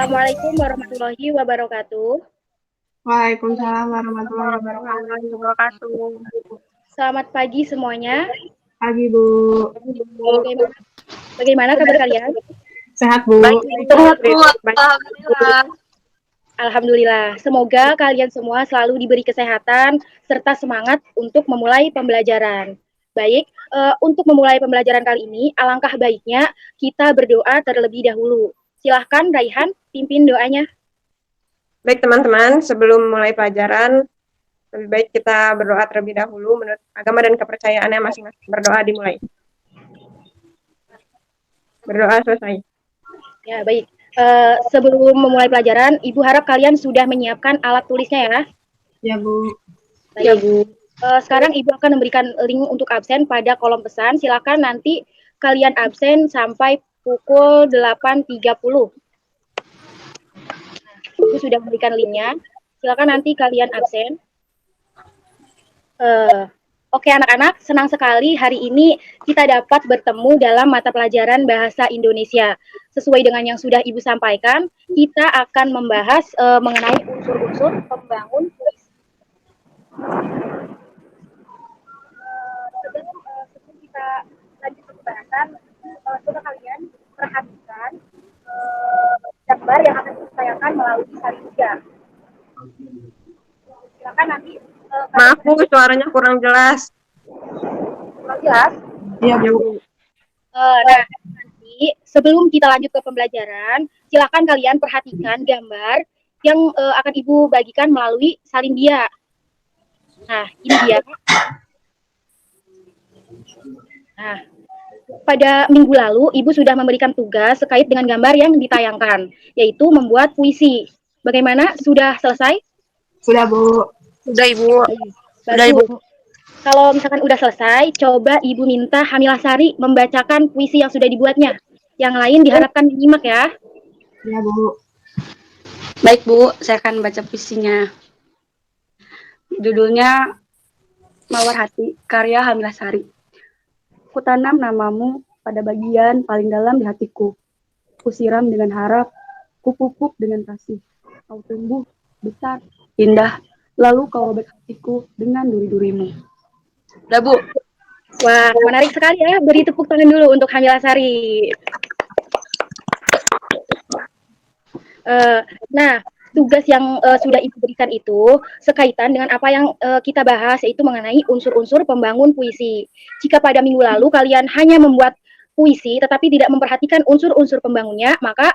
Assalamualaikum warahmatullahi wabarakatuh. Waalaikumsalam warahmatullahi wabarakatuh. Selamat pagi semuanya. Pagi, Bu. Bagaimana, bagaimana kabar kalian? Sehat, Bu. Sehat, Bu. Alhamdulillah. Alhamdulillah. Semoga kalian semua selalu diberi kesehatan serta semangat untuk memulai pembelajaran. Baik, untuk memulai pembelajaran kali ini, alangkah baiknya kita berdoa terlebih dahulu. Silahkan Raihan, pimpin doanya. Baik teman-teman, sebelum mulai pelajaran, lebih baik kita berdoa terlebih dahulu menurut agama dan kepercayaannya masing-masing. Berdoa dimulai. Berdoa selesai. Ya, baik. Sebelum memulai pelajaran, Ibu harap kalian sudah menyiapkan alat tulisnya ya. Ya, Bu. Baik. Ya, Bu. Sekarang Ibu akan memberikan link untuk absen pada kolom pesan. Silakan nanti kalian absen sampai pukul 8.30. Ibu sudah memberikan linknya. Silakan nanti kalian absen. Oke anak-anak, senang sekali hari ini kita dapat bertemu dalam mata pelajaran Bahasa Indonesia. Sesuai dengan yang sudah Ibu sampaikan, kita akan membahas mengenai unsur-unsur pembangun puisi. Sebelum kita lanjut ke pembahasan, coba kalian perhatikan gambar yang akan ditayangkan melalui salin tiga. Silakan nanti. Maaf, Bu, suaranya kurang jelas. Kurang jelas? Iya, Bu. Nah, nanti sebelum kita lanjut ke pembelajaran, silakan kalian perhatikan gambar yang akan Ibu bagikan melalui salin dia. Nah, ini dia. Nah, pada minggu lalu Ibu sudah memberikan tugas terkait dengan gambar yang ditayangkan, yaitu membuat puisi. Bagaimana? Sudah selesai? Sudah, Bu. Sudah, Ibu. Sudah, Ibu. Kalau misalkan udah selesai, coba Ibu minta Hamilah Sari membacakan puisi yang sudah dibuatnya. Yang lain diharapkan menyimak ya. Ya, Bu. Baik, Bu. Saya akan baca puisinya. Judulnya Mawar Hati, karya Hamilah Sari. Kutanam namamu pada bagian paling dalam di hatiku. Kusiram dengan harap, kupupuk dengan kasih. Kau tumbuh, besar, indah. Lalu kau robek hatiku dengan duri-durimu. Udah, Bu. Wah, menarik sekali ya. Beri tepuk tangan dulu untuk Hamilah Sari. Nah, tugas yang sudah Ibu berikan itu sekaitan dengan apa yang kita bahas, yaitu mengenai unsur-unsur pembangun puisi. Jika pada minggu lalu kalian hanya membuat puisi tetapi tidak memperhatikan unsur-unsur pembangunnya, maka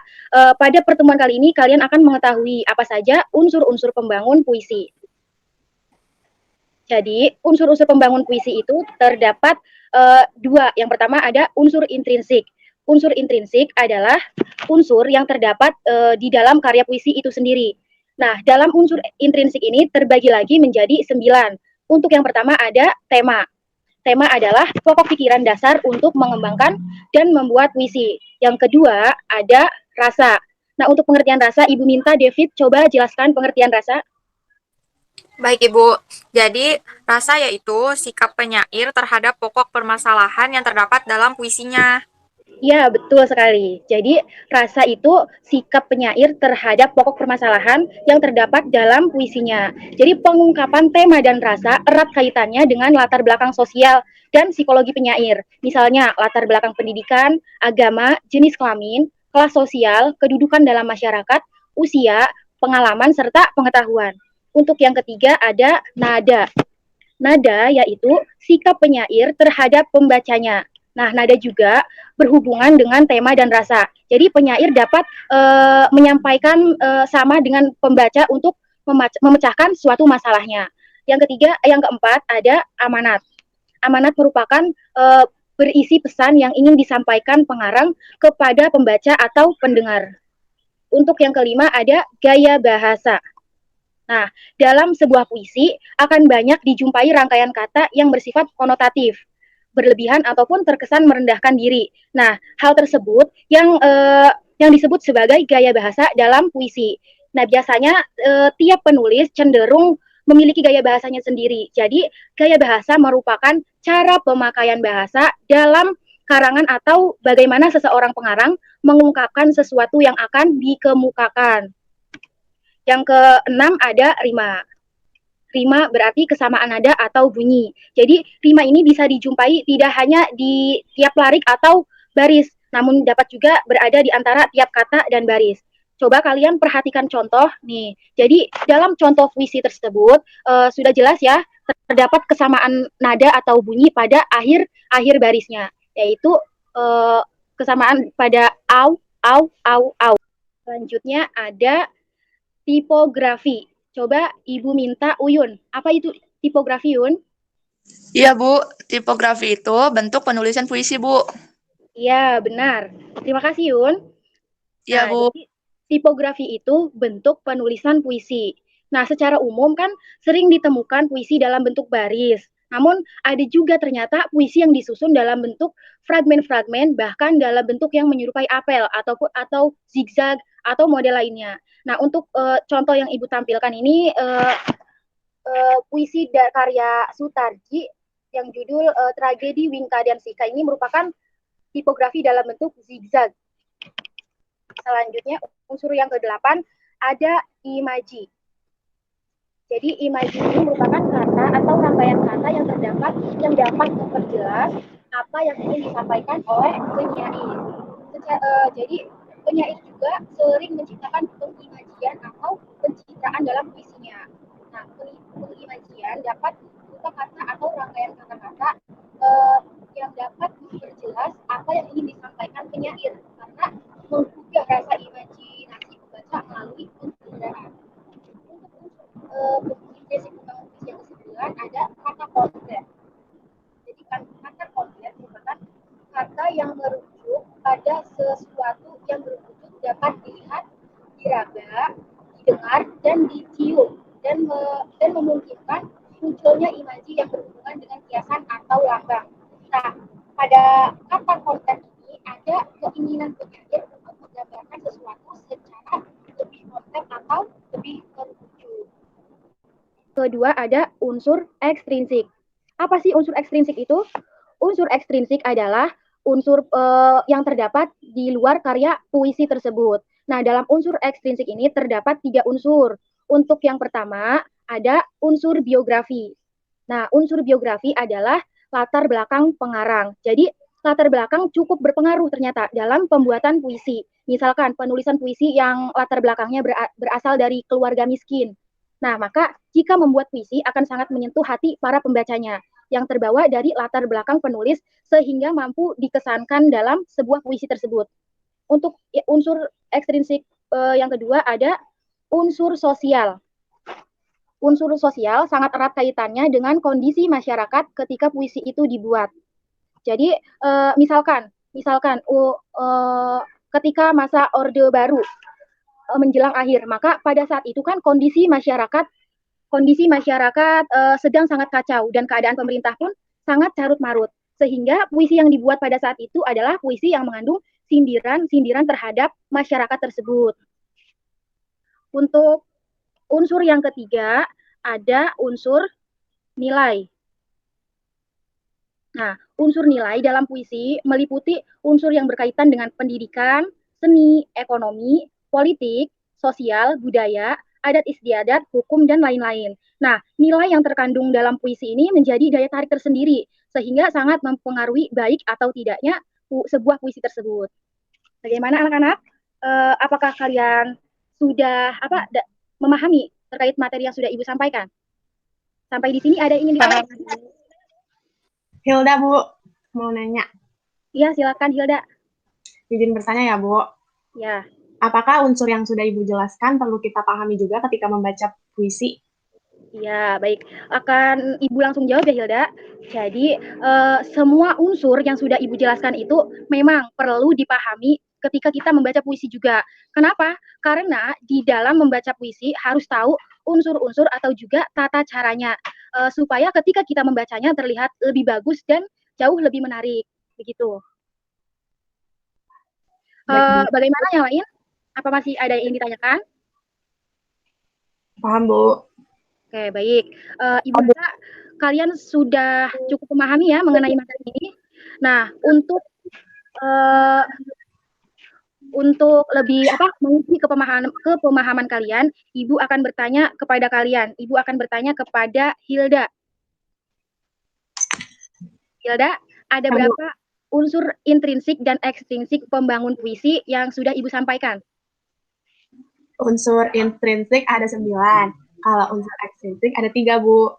pada pertemuan kali ini kalian akan mengetahui apa saja unsur-unsur pembangun puisi. Jadi, unsur-unsur pembangun puisi itu terdapat dua. Yang pertama ada unsur intrinsik. Unsur intrinsik adalah unsur yang terdapat di dalam karya puisi itu sendiri. Nah, dalam unsur intrinsik ini terbagi lagi menjadi 9. Untuk yang pertama ada tema. Tema adalah pokok pikiran dasar untuk mengembangkan dan membuat puisi. Yang kedua ada rasa. Nah, untuk pengertian rasa, Ibu minta David coba jelaskan pengertian rasa. Baik, Ibu. Jadi, rasa yaitu sikap penyair terhadap pokok permasalahan yang terdapat dalam puisinya. Ya, betul sekali. Jadi, rasa itu sikap penyair terhadap pokok permasalahan yang terdapat dalam puisinya. Jadi, pengungkapan tema dan rasa erat kaitannya dengan latar belakang sosial dan psikologi penyair. Misalnya, latar belakang pendidikan, agama, jenis kelamin, kelas sosial, kedudukan dalam masyarakat, usia, pengalaman, serta pengetahuan. Untuk yang ketiga ada nada. Nada yaitu sikap penyair terhadap pembacanya. Nah, nada juga berhubungan dengan tema dan rasa. Jadi penyair dapat menyampaikan sama dengan pembaca untuk memecahkan suatu masalahnya. Yang ketiga, yang keempat ada amanat. Amanat merupakan berisi pesan yang ingin disampaikan pengarang kepada pembaca atau pendengar. Untuk yang kelima ada gaya bahasa. Nah, dalam sebuah puisi akan banyak dijumpai rangkaian kata yang bersifat konotatif, berlebihan ataupun terkesan merendahkan diri. Nah, hal tersebut yang disebut sebagai gaya bahasa dalam puisi. Nah, biasanya tiap penulis cenderung memiliki gaya bahasanya sendiri. Jadi, gaya bahasa merupakan cara pemakaian bahasa dalam karangan atau bagaimana seseorang pengarang mengungkapkan sesuatu yang akan dikemukakan. Yang keenam ada rima. Rima berarti kesamaan nada atau bunyi. Jadi rima ini bisa dijumpai tidak hanya di tiap larik atau baris, namun dapat juga berada di antara tiap kata dan baris. Coba kalian perhatikan contoh nih. Jadi dalam contoh puisi tersebut sudah jelas ya terdapat kesamaan nada atau bunyi pada akhir barisnya, yaitu kesamaan pada au, au, au, au. Selanjutnya ada tipografi. Coba Ibu minta Uyun. Apa itu tipografi, Yun? Iya, Bu. Tipografi itu bentuk penulisan puisi, Bu. Iya, benar. Terima kasih, Yun. Iya, Nah, Bu. jadi tipografi itu bentuk penulisan puisi. Nah, secara umum kan sering ditemukan puisi dalam bentuk baris. Namun ada juga ternyata puisi yang disusun dalam bentuk fragmen-fragmen, bahkan dalam bentuk yang menyerupai apel atau zigzag atau model lainnya. Nah, untuk contoh yang Ibu tampilkan ini puisi karya Sutarji yang judul Tragedi Wingka dan Sika ini merupakan tipografi dalam bentuk zigzag. Selanjutnya unsur yang ke-8 ada imaji. Jadi imaji ini merupakan kata atau rangkaian kata yang dapat memperjelas apa yang ingin disampaikan oleh penyair. Jadi penyair juga sering menciptakan pengimajian atau pencitraan dalam puisinya. Nah, pengimajian dapat berupa kata atau rangkaian kata-kata yang dapat memperjelas apa yang ingin disampaikan penyair karena menggugah rasa imajinasi pembaca melalui pencerdasan. Untuk basic pembangun puisi yang ke-9 ada kata konkret. Jadi kata konkret merupakan kata yang merujuk pada sesuatu yang berwujud dapat dilihat, diraba, didengar, dan dicium dan memungkinkan munculnya imaji yang berhubungan dengan kiasan atau lambang. Nah, pada kata konkret ini ada keinginan penyair untuk menggambarkan sesuatu secara lebih konkret atau lebih terwujud. Kedua ada unsur ekstrinsik. Apa sih unsur ekstrinsik itu? Unsur ekstrinsik adalah unsur yang terdapat di luar karya puisi tersebut. Nah, dalam unsur ekstrinsik ini terdapat 3 unsur. Untuk yang pertama ada unsur biografi. Nah, unsur biografi adalah latar belakang pengarang. Jadi, latar belakang cukup berpengaruh ternyata dalam pembuatan puisi. Misalkan penulisan puisi yang latar belakangnya berasal dari keluarga miskin. Nah, maka jika membuat puisi akan sangat menyentuh hati para pembacanya yang terbawa dari latar belakang penulis sehingga mampu dikesankan dalam sebuah puisi tersebut. Untuk unsur ekstrinsik yang kedua ada unsur sosial. Unsur sosial sangat erat kaitannya dengan kondisi masyarakat ketika puisi itu dibuat. Jadi misalkan ketika masa Orde Baru menjelang akhir, maka pada saat itu kan kondisi masyarakat sedang sangat kacau dan keadaan pemerintah pun sangat carut-marut. Sehingga puisi yang dibuat pada saat itu adalah puisi yang mengandung sindiran terhadap masyarakat tersebut. Untuk unsur yang ketiga ada unsur nilai. Nah, unsur nilai dalam puisi meliputi unsur yang berkaitan dengan pendidikan, seni, ekonomi, politik, sosial, budaya, adat istiadat, hukum, dan lain-lain. Nah, nilai yang terkandung dalam puisi ini menjadi daya tarik tersendiri, sehingga sangat mempengaruhi baik atau tidaknya sebuah puisi tersebut. Bagaimana anak-anak? Apakah kalian sudah memahami terkait materi yang sudah Ibu sampaikan? Sampai di sini ada yang ingin ditanyakan? Hilda, Bu, mau nanya. Iya, silakan Hilda. Izin bertanya ya, Bu. Ya. Apakah unsur yang sudah Ibu jelaskan perlu kita pahami juga ketika membaca puisi? Iya, baik. Akan Ibu langsung jawab ya, Hilda. Jadi, semua unsur yang sudah Ibu jelaskan itu memang perlu dipahami ketika kita membaca puisi juga. Kenapa? Karena di dalam membaca puisi harus tahu unsur-unsur atau juga tata caranya, supaya ketika kita membacanya terlihat lebih bagus dan jauh lebih menarik. Begitu. Bagaimana yang lain? Apa masih ada yang ingin ditanyakan? Paham, Bu. Oke, baik. Ibu rasa kalian sudah cukup memahami ya mengenai materi ini. Nah, untuk eh, untuk lebih mengisi kepemahaman kalian, Ibu akan bertanya kepada kalian. Ibu akan bertanya kepada Hilda. Hilda, ada berapa unsur intrinsik dan ekstrinsik pembangun puisi yang sudah Ibu sampaikan? Unsur intrinsik ada 9. Kalau unsur ekstrinsik ada 3, Bu.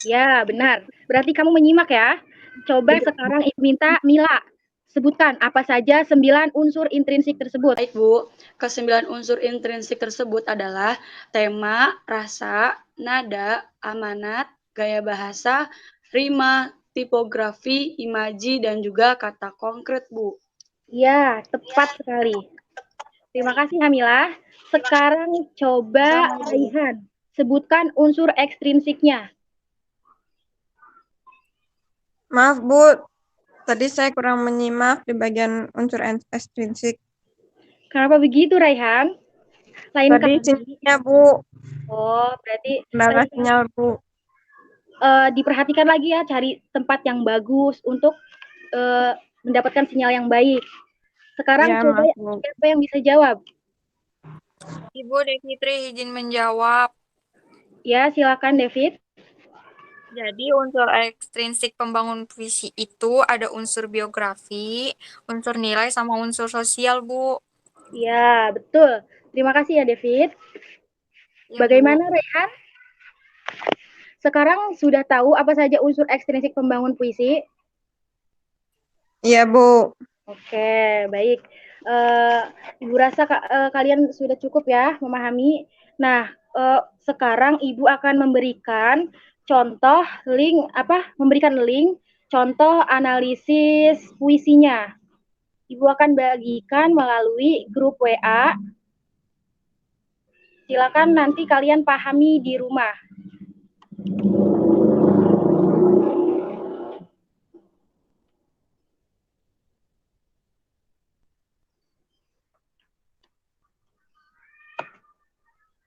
Ya, benar. Berarti kamu menyimak ya. Coba sekarang Ibu minta Mila, sebutkan apa saja 9 unsur intrinsik tersebut. Baik, Bu. Ke-9 unsur intrinsik tersebut adalah tema, rasa, nada, amanat, gaya bahasa, rima, tipografi, imaji, dan juga kata konkret, Bu. Ya, tepat sekali. Terima kasih Hamila. Sekarang coba Raihan, sebutkan unsur ekstrinsiknya. Maaf Bu, tadi saya kurang menyimak di bagian unsur ekstrinsik. Kenapa begitu Raihan? Lain Tadi kali. sinyalnya Bu, Oh, berarti kendala sinyal Bu. diperhatikan lagi ya, cari tempat yang bagus untuk mendapatkan sinyal yang baik. Sekarang Ya, coba maaf Bu. siapa yang bisa jawab? Ibu Devitri izin menjawab. Ya, silakan David. Jadi unsur ekstrinsik pembangun puisi itu ada unsur biografi, unsur nilai, sama unsur sosial, Bu. Ya, betul. Terima kasih ya David. Ya, Bagaimana Bu. Raihan? Sekarang sudah tahu apa saja unsur ekstrinsik pembangun puisi? Iya Bu. Oke, baik. Ibu rasa kalian sudah cukup ya memahami. Nah, sekarang Ibu akan memberikan contoh memberikan link contoh analisis puisinya. Ibu akan bagikan melalui grup WA. Silakan nanti kalian pahami di rumah.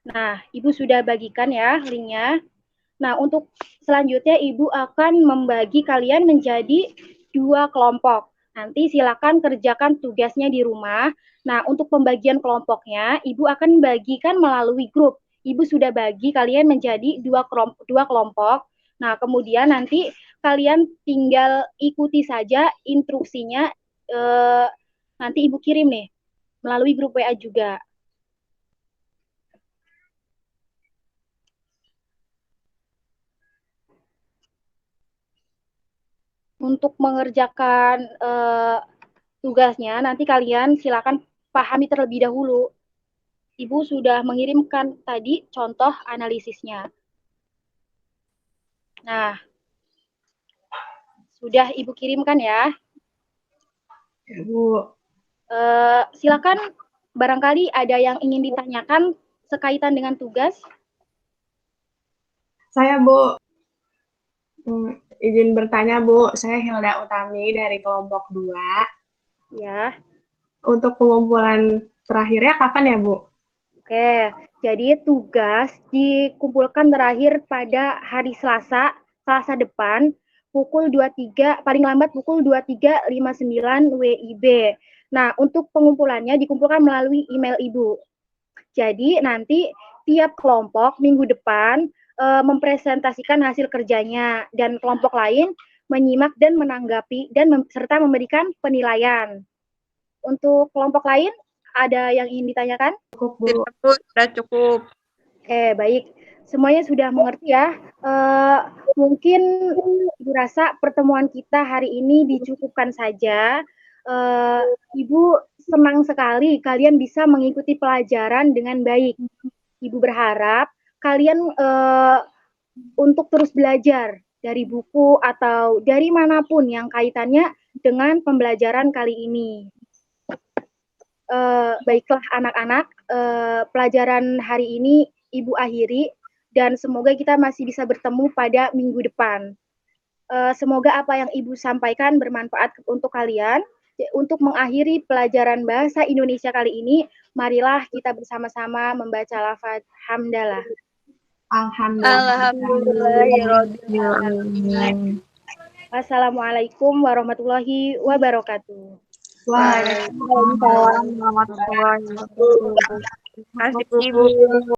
Nah, Ibu sudah bagikan ya linknya. Nah, untuk selanjutnya Ibu akan membagi kalian menjadi 2 kelompok. Nanti silakan kerjakan tugasnya di rumah. Nah, untuk pembagian kelompoknya, Ibu akan bagikan melalui grup. Ibu sudah bagi kalian menjadi 2 kelompok. Nah, kemudian nanti kalian tinggal ikuti saja instruksinya. Nanti Ibu kirim nih melalui grup WA juga. Untuk mengerjakan tugasnya, nanti kalian silakan pahami terlebih dahulu. Ibu sudah mengirimkan tadi contoh analisisnya. Nah, sudah Ibu kirimkan ya. Ya, Bu. Silakan barangkali ada yang ingin ditanyakan sekaitan dengan tugas. Saya, Bu. Izin bertanya, Bu. Saya Hilda Utami dari kelompok 2. Ya. Untuk pengumpulan terakhirnya kapan ya, Bu? Oke, jadi tugas dikumpulkan terakhir pada hari Selasa depan, pukul 23, paling lambat pukul 23.59 WIB. Nah, untuk pengumpulannya dikumpulkan melalui email Ibu. Jadi nanti tiap kelompok minggu depan mempresentasikan hasil kerjanya, dan kelompok lain menyimak dan menanggapi dan serta memberikan penilaian. Untuk kelompok lain, ada yang ingin ditanyakan? Cukup, Bu. Tidak Bu, sudah cukup. Oke, baik. Semuanya sudah mengerti ya. Mungkin Ibu rasa pertemuan kita hari ini dicukupkan saja. Ibu senang sekali kalian bisa mengikuti pelajaran dengan baik. Ibu berharap kalian untuk terus belajar dari buku atau dari manapun yang kaitannya dengan pembelajaran kali ini. Baiklah anak-anak, pelajaran hari ini Ibu akhiri, dan semoga kita masih bisa bertemu pada minggu depan. Semoga apa yang Ibu sampaikan bermanfaat untuk kalian. Untuk mengakhiri pelajaran bahasa Indonesia kali ini, marilah kita bersama-sama membaca lafaz hamdalah. Alhamdulillah. Wassalamualaikum warahmatullahi wabarakatuh. Waalaikumsalam warahmatullahi wabarakatuh. Terima kasih, Ibu.